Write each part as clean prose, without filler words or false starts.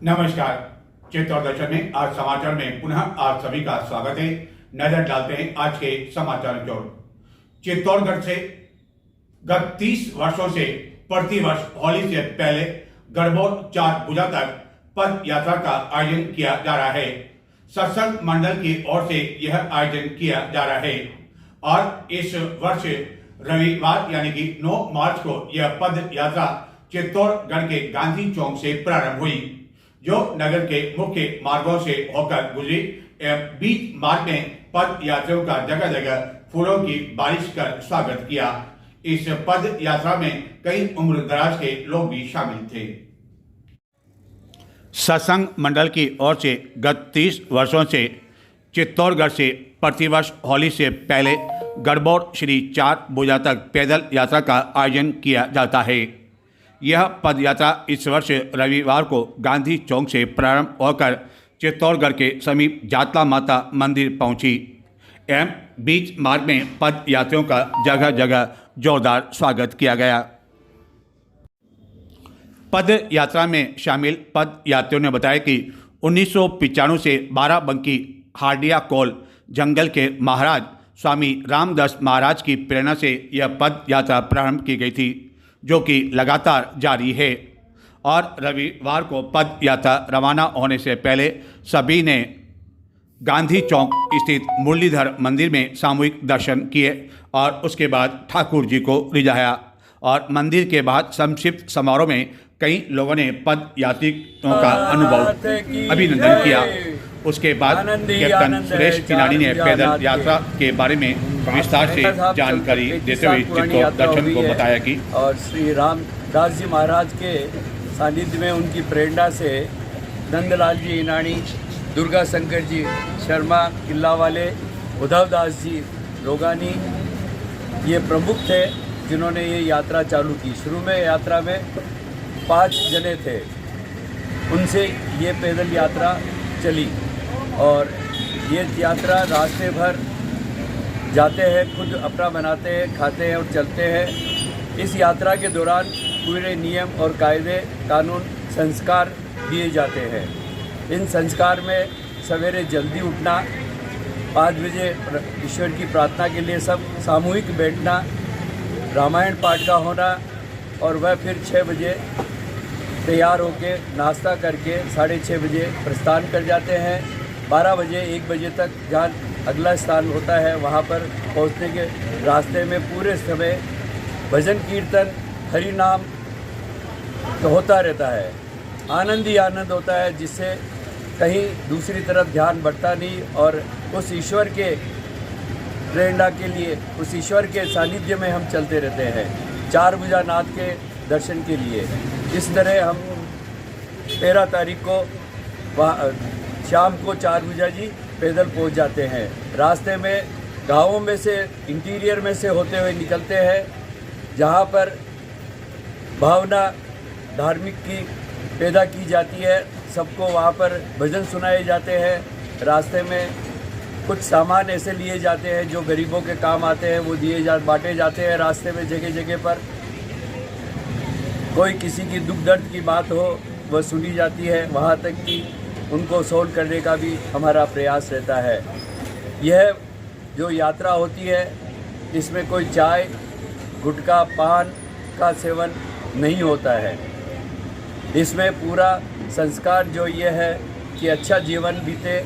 नमस्कार। चित्तौड़ दर्शन में आज समाचार में पुनः आप सभी का स्वागत है। नजर डालते हैं आज के समाचार की ओर। चित्तौड़गढ़ से गत 30 वर्षों से प्रतिवर्ष होली से पहले गणगौर 4 भुजा तक पद यात्रा का आयोजन किया जा रहा है। सत्संग मंडल की ओर से यह आयोजन किया जा रहा है और इस वर्ष रविवार यानी कि 9 मार्च को यह पद यात्रा चित्तौड़गढ़ के गांधी चौक से प्रारंभ हुई, जो नगर के मुख्य मार्गों से होकर गुजरी एवं बीच मार्ग में पद यात्रियों का जगह जगह फूलों की बारिश कर स्वागत किया। इस पद यात्रा में कई उम्र दराज के लोग भी शामिल थे। सत्संग मंडल की ओर से गत 30 वर्षों से चित्तौड़गढ़ से प्रतिवर्ष होली से पहले गणगौर श्री 4 भुजा तक पैदल यात्रा का आयोजन किया जाता है। यह पद यात्रा इस वर्ष रविवार को गांधी चौक से प्रारंभ होकर चित्तौड़गढ़ के समीप जातला माता मंदिर पहुंची एवं बीच मार्ग में पद यात्रियों का जगह जगह जोरदार स्वागत किया गया। पद यात्रा में शामिल पद यात्रियों ने बताया कि 1995 से बाराबंकी हार्डिया कोल जंगल के महाराज स्वामी रामदास महाराज की प्रेरणा से यह पद यात्रा प्रारंभ की गई थी, जो कि लगातार जारी है और रविवार को पद यात्रा रवाना होने से पहले सभी ने गांधी चौक स्थित मुरलीधर मंदिर में सामूहिक दर्शन किए और उसके बाद ठाकुर जी को रिझाया और मंदिर के बाद संक्षिप्त समारोह में कई लोगों ने पद यात्रियों का अनुभव अभिनंदन किया। उसके बाद कैप्टन सुरेश किनानी ने पैदल यात्रा के बारे में विस्तार से जानकारी देते हुए चित्तौड़ दर्शन को बताया कि और श्री रामदास जी महाराज के सानिध्य में उनकी प्रेरणा से नंदलाल जी ईनानी, दुर्गा शंकर जी शर्मा किला वाले, उद्धव दास जी रोगानी ये प्रमुख थे जिन्होंने ये यात्रा चालू की। शुरू में यात्रा में 5 जने थे, उनसे ये पैदल यात्रा चली और ये यात्रा रास्ते भर जाते हैं, खुद अपना बनाते हैं, खाते हैं और चलते हैं। इस यात्रा के दौरान पूरे नियम और कायदे कानून संस्कार दिए जाते हैं। इन संस्कार में सवेरे जल्दी उठना, 5 बजे ईश्वर की प्रार्थना के लिए सब सामूहिक बैठना, रामायण पाठ का होना और वह फिर 6 बजे तैयार होकर नाश्ता करके 6:30 बजे प्रस्थान कर जाते हैं। 12 बजे 1 बजे तक जहाँ अगला स्थान होता है वहाँ पर पहुँचने के रास्ते में पूरे समय भजन कीर्तन हरि नाम तो होता रहता है। आनंद ही आनंद होता है, जिससे कहीं दूसरी तरफ ध्यान बढ़ता नहीं और उस ईश्वर के प्रेरणा के लिए, उस ईश्वर के सानिध्य में हम चलते रहते हैं 4 भुजा नाथ के दर्शन के लिए। इस तरह हम 13 तारीख को शाम को 4 भुजा जी पैदल पहुंच जाते हैं। रास्ते में गाँवों में से, इंटीरियर में से होते हुए निकलते हैं, जहां पर भावना धार्मिक की पैदा की जाती है। सबको वहां पर भजन सुनाए जाते हैं। रास्ते में कुछ सामान ऐसे लिए जाते हैं जो गरीबों के काम आते हैं, वो बांटे जाते हैं रास्ते में जगह जगह पर। कोई किसी की दुख दर्द की बात हो वह सुनी जाती है, वहाँ तक कि उनको सोल्व करने का भी हमारा प्रयास रहता है। यह जो यात्रा होती है इसमें कोई चाय, गुटखा, पान का सेवन नहीं होता है। इसमें पूरा संस्कार जो ये है कि अच्छा जीवन बीते,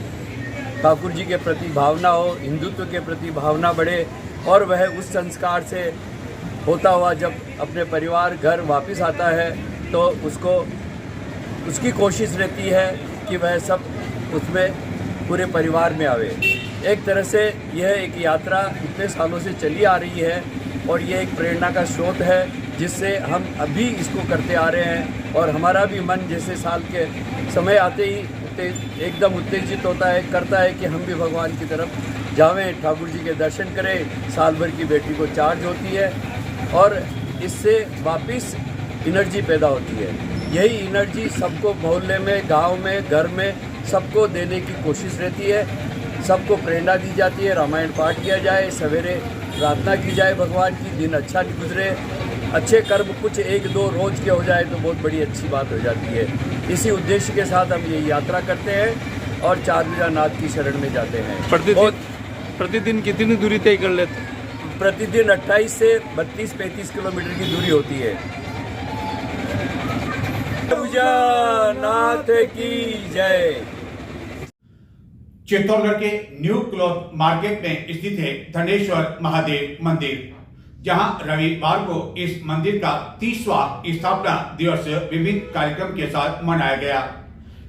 ठाकुर जी के प्रति भावना हो, हिंदुत्व के प्रति भावना बढ़े और वह उस संस्कार से होता हुआ जब अपने परिवार घर वापस आता है तो उसकी कोशिश रहती है कि वह सब उसमें पूरे परिवार में आवे। एक तरह से यह एक यात्रा इतने सालों से चली आ रही है और ये एक प्रेरणा का स्रोत है, जिससे हम अभी इसको करते आ रहे हैं और हमारा भी मन जैसे साल के समय आते ही एकदम उत्तेजित होता है, करता है कि हम भी भगवान की तरफ जावें, ठाकुर जी के दर्शन करें। साल भर की बैटरी को चार्ज होती है और इससे वापस एनर्जी पैदा होती है। यही एनर्जी सबको मोहल्ले में, गांव में, घर में सबको देने की कोशिश रहती है। सबको प्रेरणा दी जाती है, रामायण पाठ किया जाए, सवेरे प्रार्थना की जाए भगवान की, दिन अच्छा गुजरे, अच्छे कर्म कुछ 1-2 रोज के हो जाए तो बहुत बड़ी अच्छी बात हो जाती है। इसी उद्देश्य के साथ हम ये यात्रा करते हैं और चारमीनारनाथ की शरण में जाते हैं। प्रतिदिन कितनी दूरी तय कर लेते? प्रतिदिन 28 से 32-35 किलोमीटर की दूरी होती है। नाथ की जय। चित्तौड़गढ़ के न्यू क्लॉथ मार्केट में स्थित है धनेश्वर महादेव मंदिर, जहां रविवार को इस मंदिर का 30वां स्थापना दिवस विभिन्न कार्यक्रम के साथ मनाया गया।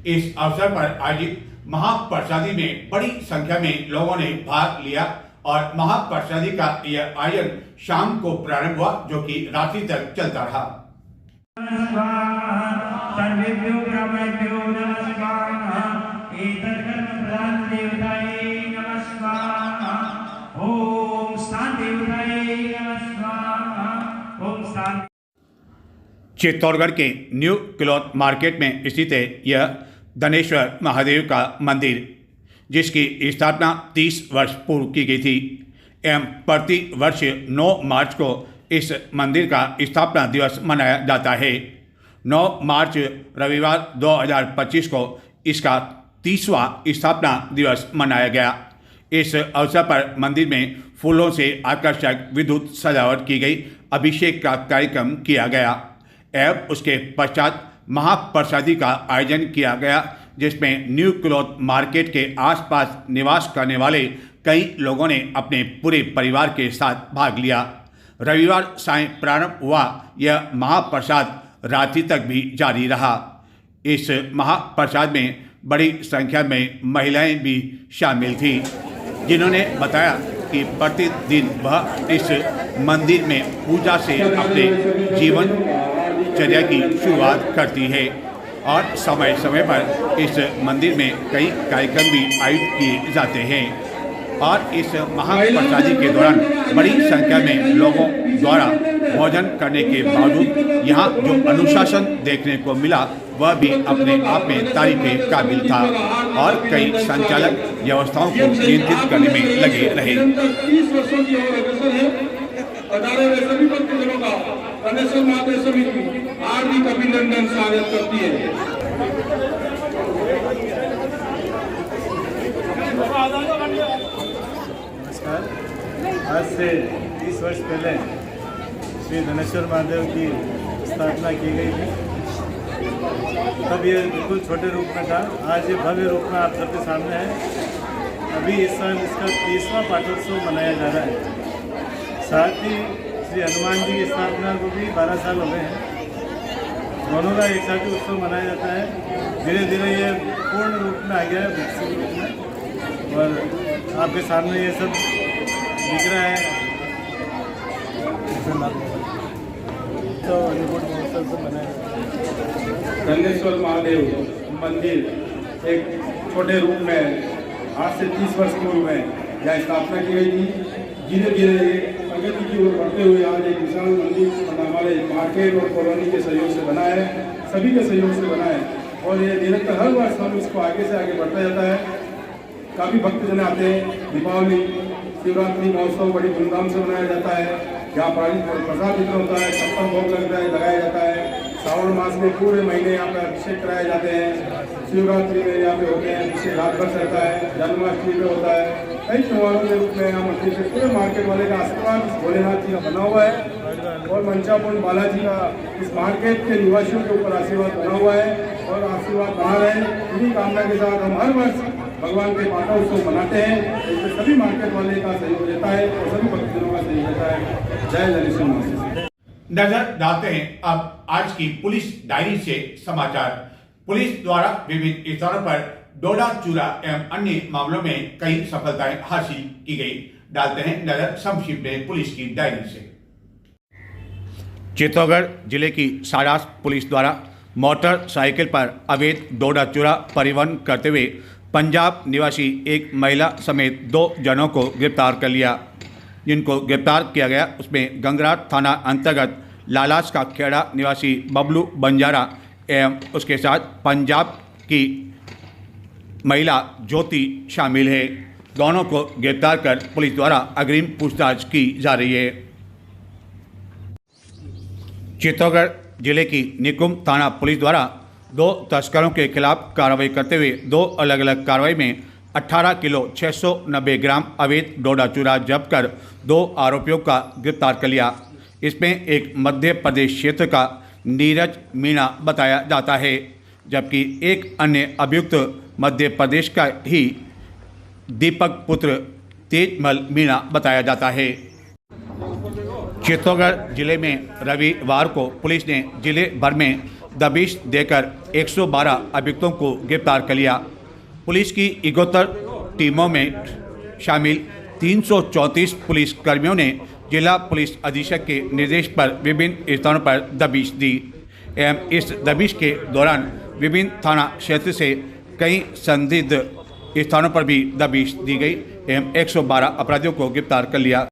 इस अवसर पर आयोजित महाप्रसादी में बड़ी संख्या में लोगों ने भाग लिया और महाप्रसादी का यह आयोजन शाम को प्रारंभ हुआ, जो कि रात्रि तक चलता रहा। सर्वेभ्यो ब्राह्मणेभ्यो नमस्कार। एतद् प्रधान देवताये नमस्कार। ओम शांति देवताये नमस्कार। ओम शांति। चित्तौड़गढ़ के न्यू क्लॉथ मार्केट में स्थित है यह धनेश्वर महादेव का मंदिर, जिसकी स्थापना 30 वर्ष पूर्व की गई थी एवं प्रति वर्ष 9 मार्च को इस मंदिर का स्थापना दिवस मनाया जाता है। 9 मार्च रविवार 2025 को इसका 30वां स्थापना दिवस मनाया गया। इस अवसर पर मंदिर में फूलों से आकर्षक विद्युत सजावट की गई, अभिषेक का कार्यक्रम किया गया एवं उसके पश्चात महाप्रसादी का आयोजन किया गया, जिसमें न्यू क्लॉथ मार्केट के आसपास निवास करने वाले कई लोगों ने अपने पूरे परिवार के साथ भाग लिया। रविवार सायं प्रारंभ हुआ यह महाप्रसाद रात्रि तक भी जारी रहा। इस महाप्रसाद में बड़ी संख्या में महिलाएं भी शामिल थीं, जिन्होंने बताया कि प्रतिदिन वह इस मंदिर में पूजा से अपने जीवन चर्या की शुरुआत करती है और समय समय पर इस मंदिर में कई कार्यक्रम भी आयोजित किए जाते हैं। और इस महाप्रसादी के दौरान बड़ी संख्या में लोगों द्वारा भोजन करने के बावजूद यहाँ जो अनुशासन देखने को मिला वह भी अपने आप में तारीफ के काबिल था और कई संचालक व्यवस्थाओं को नियंत्रित करने में लगे रहे। 30 वर्षों की और अग्रसर है। सभी भक्तजनों का धनेश्वर महादेव समिति हार्दिक अभिनंदन स्वागत करती है। नमस्कार। आज से 30 वर्ष पहले श्री धनेश्वर महादेव की स्थापना की गई थी। तब ये बिल्कुल छोटे रूप में था, आज ये भव्य रूप में आप सबके सामने है। अभी इस साल इसका 30वां पाठोत्सव मनाया जा रहा है। साथ ही श्री हनुमान जी की स्थापना को भी 12 साल हो गए हैं। दोनों का एक साथ ही उत्सव मनाया जाता है। धीरे धीरे ये पूर्ण रूप में आ गया है, विकसित रूप में, और आपके सामने ये सब दिख रहा है। तो रिपोर्ट महोत्सव से बनाया धनेश्वर महादेव मंदिर एक छोटे रूप में आज से 30 वर्ष पूर्व में यह स्थापना की गई थी। धीरे धीरे प्रगति की ओर बढ़ते हुए आज एक विशाल मंदिर हमारे मार्केट और कॉलोनी के सहयोग से बना है, सभी के सहयोग से बना है और ये निरंतर हर वर्ष हम इसको आगे से आगे बढ़ता जाता है। काफ़ी भक्तजन आते हैं। दीपावली, शिवरात्रि महोत्सव बड़ी धूमधाम से मनाया जाता है। यहाँ प्रसाद वितरण होता है, छप्पन भोग लगाया जाता है। श्रावण मास में पूरे महीने यहाँ पे अभिषेक कराए जाते हैं। शिवरात्रि में यहाँ पे होते हैं अभिषेक, रात भर रहता है। जन्माष्टमी में होता है। कई त्योहारों के रूप में यहाँ मंदिर से पूरे मार्केट वाले का आशीर्वाद भोलेनाथ जी का बना हुआ है और मंचापुर बालाजी का इस मार्केट के निवासियों के ऊपर आशीर्वाद बना हुआ है और आशीर्वाद बना रहे। इन्हीं कामना के साथ हम हर वर्ष भगवान के पाठोत्सव मनाते हैं। इसमें सभी मार्केट वाले का सहयोग रहता है और सभी भक्तजनों का सहयोग रहता है। जय धनेश्वर महादेव। नजर डालते हैं अब आज की पुलिस डायरी से समाचार। पुलिस द्वारा विभिन्न स्थानों पर डोडा चूरा एवं अन्य मामलों में कई सफलताएं हासिल की गई। डालते हैं नजर संक्षिप्त में पुलिस की डायरी से। चित्तौड़गढ़ जिले की सारास पुलिस द्वारा मोटरसाइकिल पर अवैध डोडा चूरा परिवहन करते हुए पंजाब निवासी एक महिला समेत 2 जनों को गिरफ्तार कर लिया। जिनको गिरफ्तार किया गया उसमें गंगराट थाना अंतर्गत लालास का खेड़ा निवासी बबलू बंजारा एवं उसके साथ पंजाब की महिला ज्योति शामिल है। दोनों को गिरफ्तार कर पुलिस द्वारा अग्रिम पूछताछ की जा रही है। चित्तौड़गढ़ जिले की निकुंम थाना पुलिस द्वारा 2 तस्करों के खिलाफ कार्रवाई करते हुए 2 अलग अलग कार्रवाई में 18 किलो 690 ग्राम अवैध डोडा चूरा जब्त कर 2 आरोपियों का गिरफ्तार कर लिया। इसमें एक मध्य प्रदेश क्षेत्र का नीरज मीणा बताया जाता है, जबकि एक अन्य अभियुक्त मध्य प्रदेश का ही दीपक पुत्र तेजमल मीणा बताया जाता है। चित्तौड़गढ़ जिले में रविवार को पुलिस ने जिले भर में दबिश देकर 112 अभियुक्तों को गिरफ्तार कर लिया। पुलिस की 71 टीमों में शामिल 334 पुलिस कर्मियों ने जिला पुलिस अधीक्षक के निर्देश पर विभिन्न स्थानों पर दबिश दी एवं इस दबिश के दौरान विभिन्न थाना क्षेत्र से कई संदिग्ध स्थानों पर भी दबिश दी गई एवं 112 अपराधियों को गिरफ्तार कर लिया।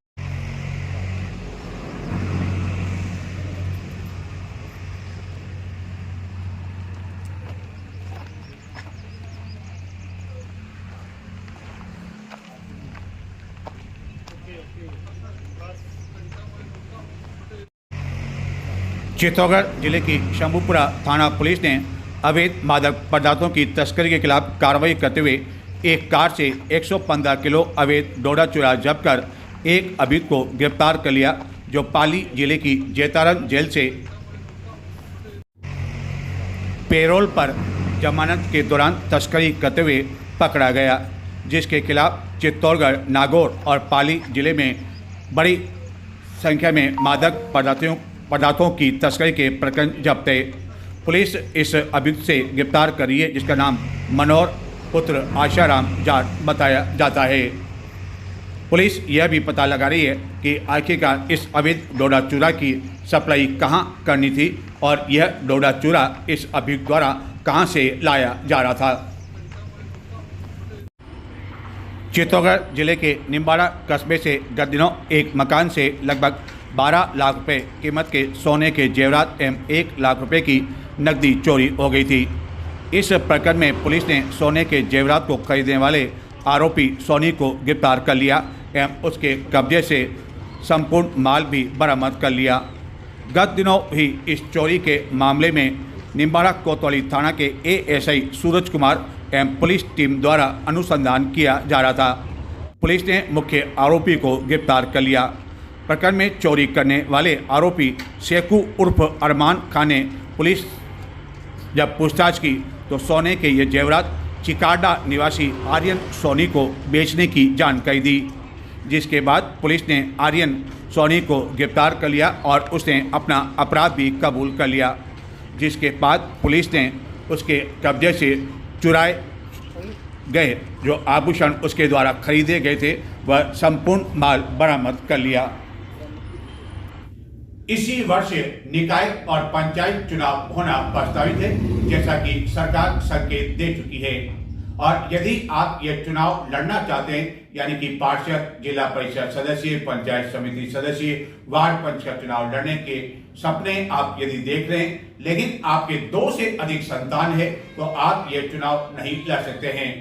चित्तौड़गढ़ जिले की शंभूपुरा थाना पुलिस ने अवैध मादक पदार्थों की तस्करी के खिलाफ कार्रवाई करते हुए एक कार से 115 किलो अवैध डोडा चूरा जब्त कर एक अभियुक्त को गिरफ्तार कर लिया, जो पाली जिले की जैतारण जेल से पेरोल पर जमानत के दौरान तस्करी करते हुए पकड़ा गया, जिसके खिलाफ चित्तौड़गढ़, नागौर और पाली जिले में बड़ी संख्या में मादक पदार्थों की तस्करी के प्रकरण जब्त है। पुलिस इस अभियुक्त से गिरफ्तार कर रही है, जिसका नाम मनोहर पुत्र आशाराम जाट बताया जाता है। पुलिस यह भी पता लगा रही है कि आखिरकार इस अवैध डोडा चूरा की सप्लाई कहां करनी थी और यह डोडा चूरा इस अभियुक्त द्वारा कहां से लाया जा रहा था। चित्तौड़गढ़ जिले के निम्बाड़ा कस्बे से गत दिनों एक मकान से लगभग 12 लाख रुपए कीमत के सोने के जेवरात एवं 1 लाख रुपए की नकदी चोरी हो गई थी। इस प्रकरण में पुलिस ने सोने के जेवरात को खरीदने वाले आरोपी सोनी को गिरफ्तार कर लिया एवं उसके कब्जे से संपूर्ण माल भी बरामद कर लिया। गत दिनों ही इस चोरी के मामले में निम्बाड़ा कोतवाली थाना के एएसआई सूरज कुमार एवं पुलिस टीम द्वारा अनुसंधान किया जा रहा था। पुलिस ने मुख्य आरोपी को गिरफ्तार कर लिया। प्रकरण में चोरी करने वाले आरोपी शेखू उर्फ अरमान खान ने पुलिस जब पूछताछ की तो सोने के ये जेवरात चिकाडा निवासी आर्यन सोनी को बेचने की जानकारी दी, जिसके बाद पुलिस ने आर्यन सोनी को गिरफ्तार कर लिया और उसने अपना अपराध भी कबूल कर लिया, जिसके बाद पुलिस ने उसके कब्जे से चुराए गए जो आभूषण उसके द्वारा खरीदे गए थे वह संपूर्ण माल बरामद कर लिया। इसी वर्ष निकाय और पंचायत चुनाव होना प्रस्तावित है, जैसा कि सरकार संकेत दे चुकी है। और यदि आप ये चुनाव लड़ना चाहते हैं, यानी कि पार्षद, जिला परिषद सदस्य, पंचायत समिति सदस्य, वार्ड पंच का चुनाव लड़ने के सपने आप यदि देख रहे हैं, लेकिन आपके 2 से अधिक संतान है, तो आप ये चुनाव नहीं लड़ सकते हैं।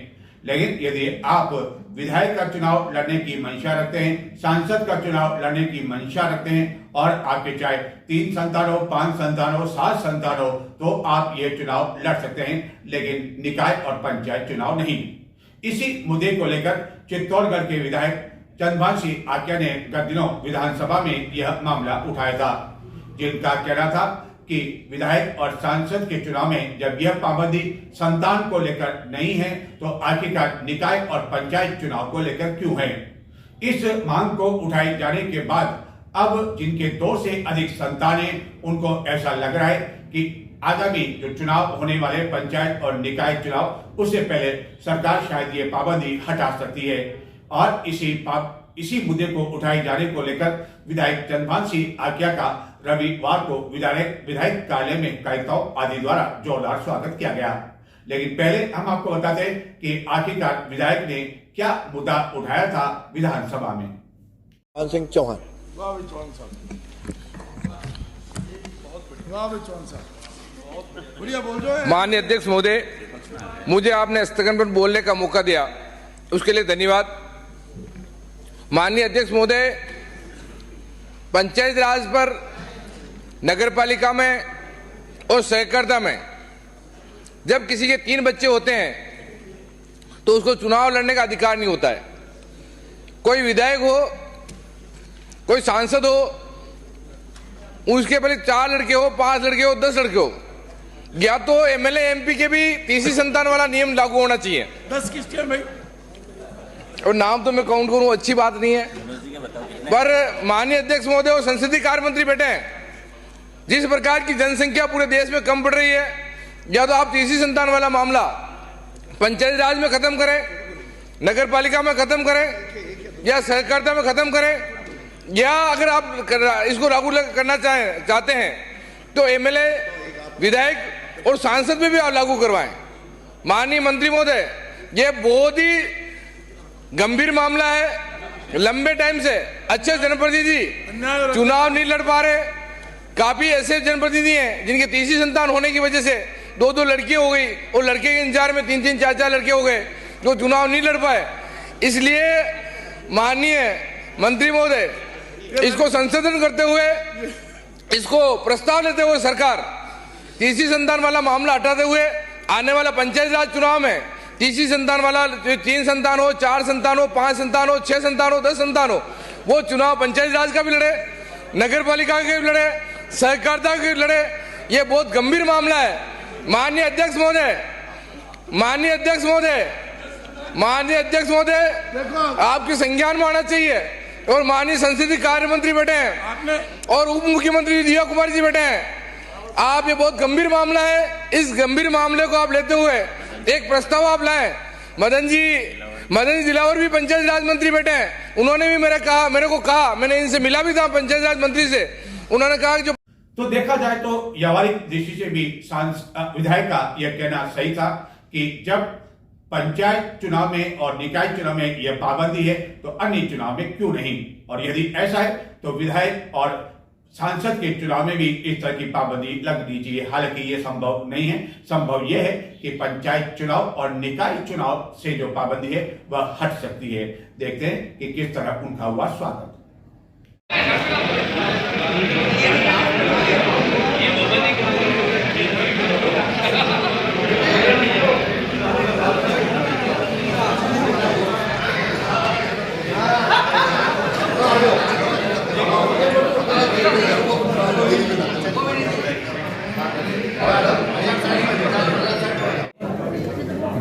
लेकिन यदि आप विधायक का चुनाव लड़ने की मंशा रखते हैं, सांसद का चुनाव लड़ने की मंशा रखते हैं और आपके चाहे 3 संतान हो, 5 संतान हो, 7 संतान हो, तो आप ये चुनाव लड़ सकते हैं, लेकिन निकाय और पंचायत चुनाव नहीं। इसी मुद्दे को लेकर चित्तौड़गढ़ के विधायक चंद्रभान सिंह आक्या ने गत दिनों विधानसभा में यह मामला उठाया था, जिनका कहना था कि विधायक और सांसद के चुनाव में जब यह पाबंदी संतान को लेकर नहीं है, तो आखिरकार निकाय और पंचायत चुनाव को लेकर क्यों है। इस मांग को उठाए जाने के बाद अब जिनके 2 से अधिक संतान हैं, उनको ऐसा लग रहा है कि आगामी जो चुनाव होने वाले पंचायत और निकाय चुनाव, उससे पहले सरकार शायद ये पाबंदी हटा सकती है। और इसी मुद्दे को उठाए जाने को लेकर विधायक चंद्रभान सिंह आक्या का रविवार को विधायक कार्यालय में कार्यकर्ताओं आदि द्वारा जोरदार स्वागत किया गया। लेकिन पहले हम आपको बताते हैं कि आखिरकार विधायक ने क्या मुद्दा उठाया था विधानसभा में। चौहान सिंह चौहान। माननीय अध्यक्ष महोदय, मुझे आपने स्थगन पर बोलने का मौका दिया, उसके लिए धन्यवाद। माननीय अध्यक्ष महोदय, पंचायत राज पर, नगर पालिका में और सहकारिता में जब किसी के 3 बच्चे होते हैं तो उसको चुनाव लड़ने का अधिकार नहीं होता है। कोई विधायक हो, कोई सांसद हो, उसके पहले 4 लड़के हो, 5 लड़के हो, 10 लड़के हो, या तो एमएलए एमपी के भी तीसरी संतान वाला नियम लागू होना चाहिए। 10 किसके भाई? और नाम तो मैं काउंट करूं, अच्छी बात नहीं है, पर माननीय अध्यक्ष महोदय और संसदीय कार्य मंत्री बैठे हैं, जिस प्रकार की जनसंख्या पूरे देश में कम बढ़ रही है, या तो आप तीसरी संतान वाला मामला पंचायती राज में खत्म करें, नगर पालिका में खत्म करें, या सहकारिता में खत्म करें, या अगर आप इसको लागू करना चाहते हैं तो एमएलए, विधायक और सांसद में भी लागू करवाएं। माननीय मंत्री महोदय, ये बहुत ही गंभीर मामला है। लंबे टाइम से अच्छे जनप्रतिनिधि चुनाव नहीं लड़ पा रहे। काफी ऐसे जनप्रतिनिधि हैं जिनके तीसरी संतान होने की वजह से 2-2 लड़कियां हो गई और लड़के के इंतजार में 3-3, 4-4 लड़के हो गए जो चुनाव नहीं लड़ पाए। इसलिए माननीय मंत्री महोदय, इसको संशोधन करते हुए, इसको प्रस्ताव लेते हुए सरकार तीसरी संतान वाला मामला हटाते हुए आने वाला पंचायत राज चुनाव में तीसरी संतान वाला 3 संतान हो, 4 संतान हो, 5 संतान हो, 6 संतान हो, 10 संतान हो, वो चुनाव पंचायत राज का भी लड़े, नगर पालिका के भी लड़े, सहकारिता के भी लड़े। ये बहुत गंभीर मामला है। माननीय अध्यक्ष महोदय, माननीय अध्यक्ष महोदय, माननीय अध्यक्ष महोदय, आपके संज्ञान में आना चाहिए। और माननीय संसदीय कार्य मंत्री बैठे हैं और उप मुख्यमंत्री दिव्या कुमारी जी बैठे हैं। आप, ये बहुत गंभीर मामला है, इस गंभीर मामले को आप लेते हुए एक प्रस्ताव आप लाएं। मदन जी दिलावर भी पंचायत राज मंत्री बैठे हैं, उन्होंने भी मेरे को कहा, मैंने इनसे मिला भी था पंचायत राज मंत्री से, उन्होंने कहा कि जो तो देखा जाए तो व्यावहारिक दृष्टि से भी विधायक का यह कहना सही था कि जब पंचायत चुनाव में और निकाय चुनाव में यह पाबंदी है तो अन्य चुनाव में क्यों नहीं, और यदि ऐसा है तो विधायक और सांसद के चुनाव में भी इस तरह की पाबंदी लगनी चाहिए। हालांकि ये संभव नहीं है। संभव यह है कि पंचायत चुनाव और निकाय चुनाव से जो पाबंदी है वह हट सकती है। देखते हैं कि किस तरह उनका हुआ स्वागत।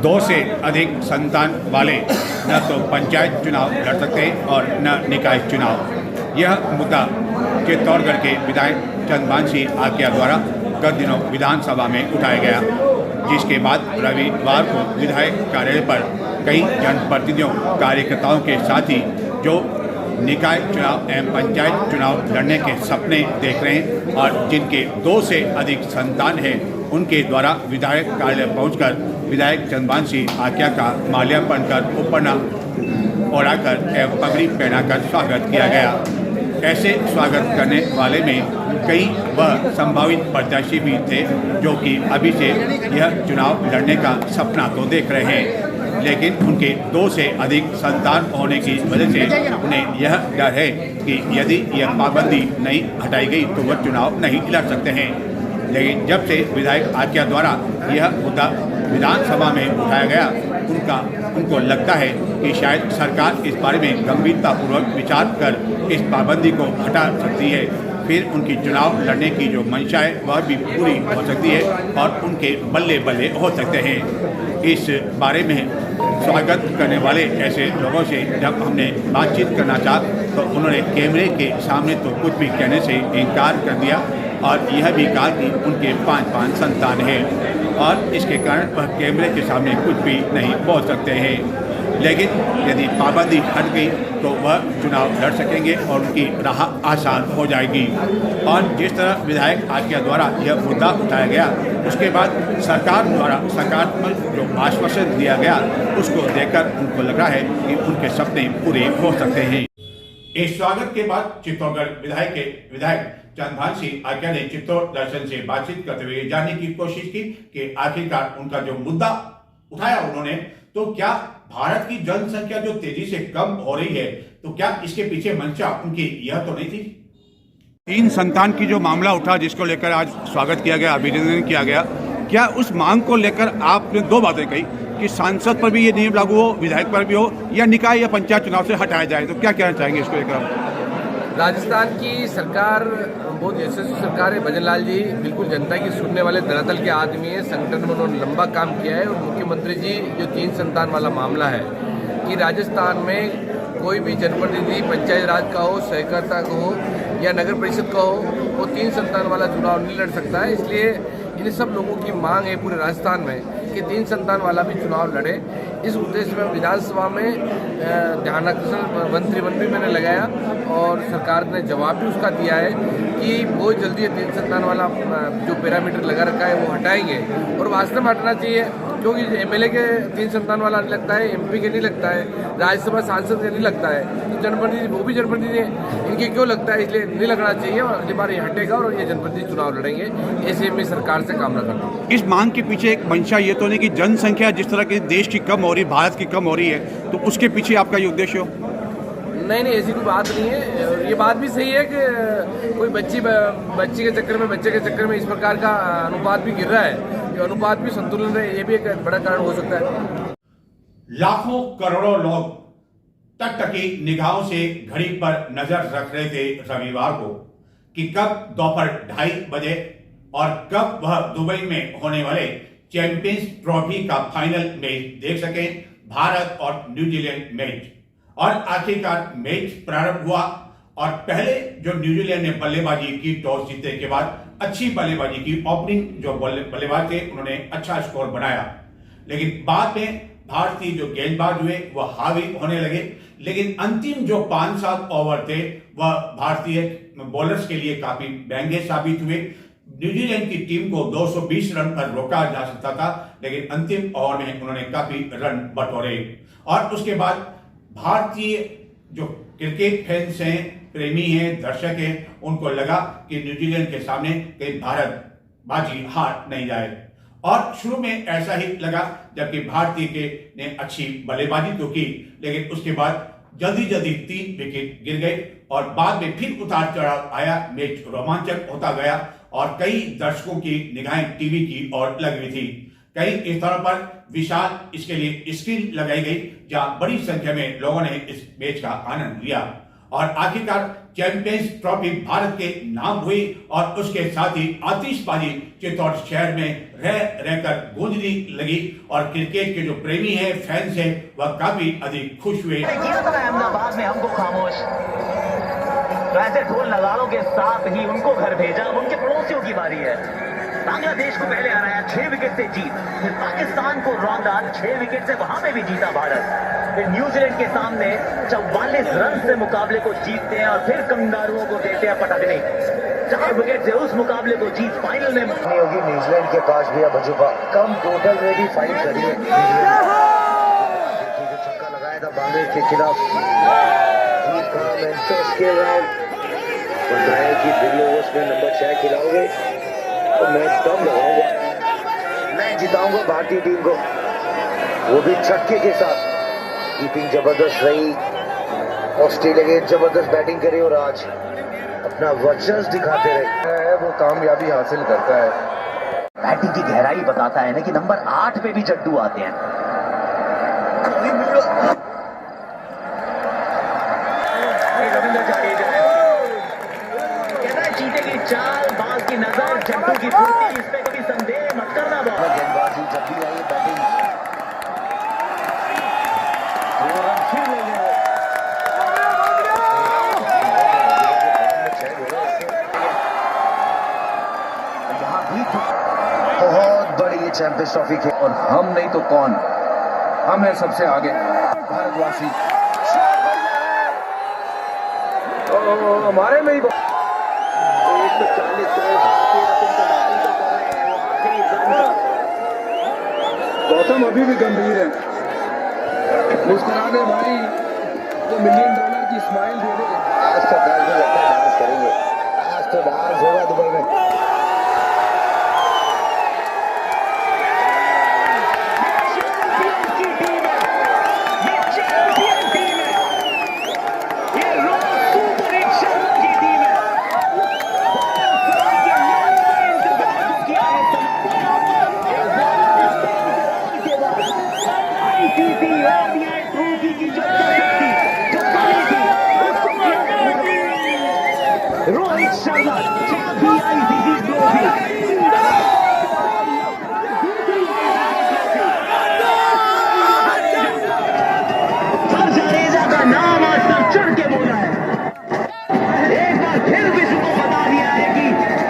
2 से अधिक संतान वाले न तो पंचायत चुनाव लड़ सकते और न निकाय चुनाव। यह मुद्दा चित्तौड़गढ़ के विधायक चंद्रभान सिंह आकिया द्वारा गत दिनों विधानसभा में उठाया गया, जिसके बाद रविवार को विधायक कार्यालय पर कई जनप्रतिनिधियों, कार्यकर्ताओं के साथ ही जो निकाय चुनाव एवं पंचायत चुनाव लड़ने के सपने देख रहे हैं और जिनके 2 से अधिक संतान हैं, उनके द्वारा विधायक कार्यालय पहुंचकर विधायक चंद्रभान सिंह आकिया का माल्यार्पण कर उपरना ओढ़ाकर एवं पगड़ी पहनाकर स्वागत किया गया। ऐसे स्वागत करने वाले में कई वह संभावित प्रत्याशी भी थे जो कि अभी से यह चुनाव लड़ने का सपना तो देख रहे हैं, लेकिन उनके 2 से अधिक संतान होने की वजह से उन्हें यह डर है कि यदि यह पाबंदी नहीं हटाई गई तो वह चुनाव नहीं लड़ सकते हैं। लेकिन जब से विधायक आकिया द्वारा यह मुद्दा विधानसभा में उठाया गया, उनको लगता है कि शायद सरकार इस बारे में गंभीरतापूर्वक विचार कर इस पाबंदी को हटा सकती है। फिर उनकी चुनाव लड़ने की जो मंशा है वह भी पूरी हो सकती है और उनके बल्ले बल्ले हो सकते हैं। इस बारे में स्वागत करने वाले ऐसे लोगों से जब हमने बातचीत करना चाहा तो उन्होंने कैमरे के सामने तो कुछ भी कहने से इनकार कर दिया और यह भी कहा कि उनके 5 संतान हैं और इसके कारण वह कैमरे के सामने कुछ भी नहीं बोल सकते हैं। लेकिन यदि पाबंदी हट गई तो वह चुनाव लड़ सकेंगे और उनकी राह आसान हो जाएगी। और जिस तरह विधायक आकिया द्वारा यह मुद्दा उठाया गया, उसके बाद सरकार द्वारा सकारात्मक जो आश्वासन दिया गया उसको देखकर उनको लग रहा है कि उनके सपने पूरे हो सकते हैं। इस स्वागत के बाद चित्तौड़गढ़ विधायक चंद्रभान सिंह आकिया ने चित्तौड़ दर्शन से बातचीत करते हुए जानने की कोशिश की कि आखिरकार उनका जो मुद्दा उठाया उन्होंने, तो क्या भारत की जनसंख्या जो तेजी से कम हो रही है तो क्या इसके पीछे मंशा उनकी यह तो नहीं थी? 3 संतान की जो मामला उठा जिसको लेकर आज स्वागत किया गया, अभिनंदन किया गया, क्या उस मांग को लेकर आपने दो बातें कही कि सांसद पर भी ये नियम लागू हो, विधायक पर भी हो, या निकाय या पंचायत चुनाव से हटाया जाए, तो क्या कहना चाहेंगे इसको लेकर? राजस्थान की सरकार बहुत यशस्वी सरकार है। भजन लाल जी बिल्कुल जनता की सुनने वाले धरातल के आदमी हैं। संगठन में उन्होंने लंबा काम किया है और मुख्यमंत्री जी जो 3 संतान वाला मामला है कि राजस्थान में कोई भी जनप्रतिनिधि पंचायत राज का हो, सहकारिता का हो या नगर परिषद का हो, वो 3 संतान वाला चुनाव नहीं लड़ सकता है। इसलिए इन सब लोगों की मांग है पूरे राजस्थान में कि 3 संतान वाला भी चुनाव लड़े। इस उद्देश्य में विधानसभा में ध्यानाकर्षण मंत्रिमंडल भी मैंने लगाया और सरकार ने जवाब भी उसका दिया है कि बहुत जल्दी ये 3 संतान वाला जो पैरामीटर लगा रखा है वो हटाएंगे और वास्तव में हटना चाहिए, क्योंकि एमएलए के 3 संतान वाला नहीं लगता है, एमपी के नहीं लगता है, राज्यसभा सांसद के नहीं लगता है, तो जनप्रतिनिधि वो भी जनप्रतिनिधि है, इनके क्यों लगता है? इसलिए नहीं लगना चाहिए और अगली बार ये हटेगा और ये जनप्रतिनिधि चुनाव लड़ेंगे। ऐसे मैं सरकार से कामना करता हूँ। इस मांग के पीछे एक मंशा ये तो नहीं कि जनसंख्या जिस तरह की देश की कम हो रही, भारत की कम हो रही है, तो उसके पीछे आपका ये उद्देश्य हो? नहीं, ऐसी कोई बात नहीं है। ये बात भी सही है कि कोई बच्चे के चक्कर में इस प्रकार का अनुपात भी गिर रहा है। ये अनुपात भी संतुलन रहे, ये भी एक बड़ा कारण हो सकता है। लाखों करोड़ों लोग टकटकी निगाहों से घड़ी पर नजर रख रहे थे रविवार को कि कब दोपहर 2:30 बजे और कब वह दुबई में होने वाले चैंपियंस ट्रॉफी का फाइनल मैच देख सकें, भारत और न्यूजीलैंड मैच। और आखिरकार मैच प्रारंभ हुआ और पहले जो न्यूजीलैंड ने बल्लेबाजी की, टॉस जीतने के बाद अच्छी बल्लेबाजी की, ओपनिंग जो बल्लेबाज थे उन्होंने अच्छा स्कोर बनाया, लेकिन बाद में भारतीय जो गेंदबाज हुए वह हावी होने लगे। लेकिन अंतिम जो 5-7 ओवर थे वह भारतीय बॉलर्स के लिए काफी महंगे साबित हुए। न्यूजीलैंड की टीम को 220 रन पर रोका जा सकता था, लेकिन अंतिम ओवर में उन्होंने काफी रन बटोरे। और उसके बाद भारतीय जो क्रिकेट फैंस हैं, प्रेमी हैं, दर्शक हैं, उनको लगा कि न्यूजीलैंड के सामने कहीं भारत बाजी हार नहीं जाए। और शुरू में ऐसा ही लगा, जबकि भारतीय के ने अच्छी बल्लेबाजी तो की, लेकिन उसके बाद जल्दी 3 विकेट गिर गए और बाद में फिर उतार चढ़ाव आया। मैच रोमांचक होता गया और कई दर्शकों की निगाहें टीवी की ओर लग गई थी। कई स्थानों पर विशाल इसके लिए स्क्रीन लगाई गई, जहां बड़ी संख्या में लोगों ने इस मैच का आनंद लिया और आखिरकार चैंपियंस ट्रॉफी भारत के नाम हुई। और उसके साथ ही आतिशबाजी चित्तौड़ शहर में रहकर गूंजने लगी और क्रिकेट के जो प्रेमी हैं, फैंस हैं, वह काफी अधिक खुश हुए। अहमदाबाद में हमको खामोश, वैसे ढोल नगाड़ों के साथ ही उनको घर भेजा। अब उनके पड़ोसियों की बारी है। बांग्लादेश को पहले हराया 6 विकेट से जीत, फिर पाकिस्तान को रौंदा 6 विकेट से, वहां पे भी जीता भारत। फिर न्यूजीलैंड के सामने 44 रन से मुकाबले को जीतते हैं और फिर कंगारुओं को देते हैं पटकने। 4 विकेट से उस मुकाबले को जीत फाइनल में नहीं होगी। न्यूजीलैंड के पास भी अब अजूबा कम टोटल में भी फाइट करी है। छक्का लगाया था बांग्लादेश के खिलाफ, बताया कि दिल्ली ओवर्स में नंबर 6 खिलाओगे तो मैं दम लगाऊंगा, मैं जिताऊंगा भारतीय टीम को, वो भी छक्के के साथ। कीपिंग जबरदस्त रही, ऑस्ट्रेलिया के जबरदस्त बैटिंग करी और आज अपना वर्चस्व दिखाते रहे, वो कामयाबी हासिल करता है। बैटिंग की गहराई बताता है ना कि नंबर 8 पे भी जड्डू आते हैं। रविंद्र जडेजा कहता है चीते की चाल, बाज की नजर, जड्डू की फुर्ती, इस पे कभी संदेह मत करना। गेंदबाजी जब भी आई बैटिंग फिर ले गए। यहाँ भी बहुत बड़ी ये चैंपियंस ट्रॉफी खेल और हम नहीं तो कौन, हम हैं सबसे आगे भारतवासी। हमारे में ही 140 गौतम अभी भी गंभीर है, मुस्कुरा दे भाई तो $1 मिलियन की स्माइल दे दे। आज तो डांस करेंगे, आज तो डांस होगा दुबई में। रोहित शर्मा चौथी आईसीसी ट्रॉफी। हर जडेजा का नाम आज तक चढ़ के बोला है। एक बार फिर विश्व को बता दिया है कि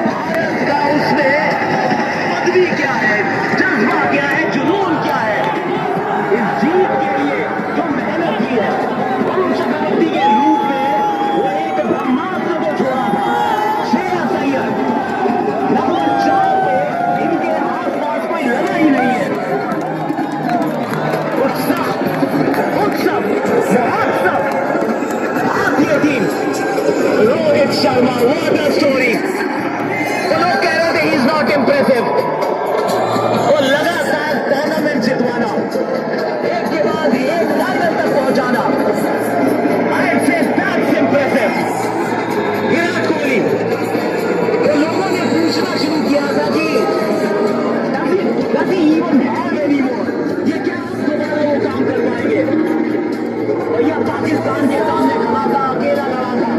भारत का उसमें पदवी क्या है, जज्बा क्या है, जुनून क्या है। इस जीत के लिए जो मेहनत की है, वरुण चक्रवर्ती के रूप में वो एक ब्रह्मास्त्र को छोड़ा था। श्रेयस अय्यर नंबर 4 पे, इनके आसपास कोई लड़ा ही नहीं है। उत्सव महोत्सव भारतीय team. Rohit Sharma, what a story। तो लोग कह रहे थे he is not impressive। वो लगातार टूर्नामेंट जितवाना, एक के बाद एक फाइनल तक पहुंचाना, I'd say that's impressive। Virat Kohli, तो लोगों ने पूछना शुरू किया था कि does he even have any more? ये क्या दोबारा वो काम कर पाएंगे? भैया पाकिस्तान के सामने खड़ा था, अकेला लड़ा था।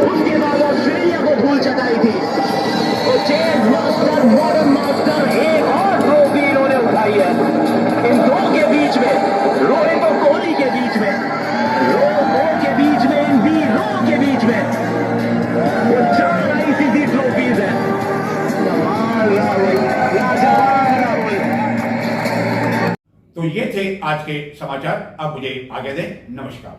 उसके बाद ऑस्ट्रेलिया को धूल चटाई थी। तो चेस मास्टर, मॉडर्न मास्टर, एक और ट्रॉफी इन्होंने उठाई है। इन दो के बीच में, रोहित और कोहली के बीच में, दो के बीच में, इन वीरों के बीच में वो 4 आईसीसी ट्रॉफीज हैं। कमाल राहुल, लाजवाब राहुल। तो ये थे आज के समाचार। अब मुझे आगे दें। नमस्कार।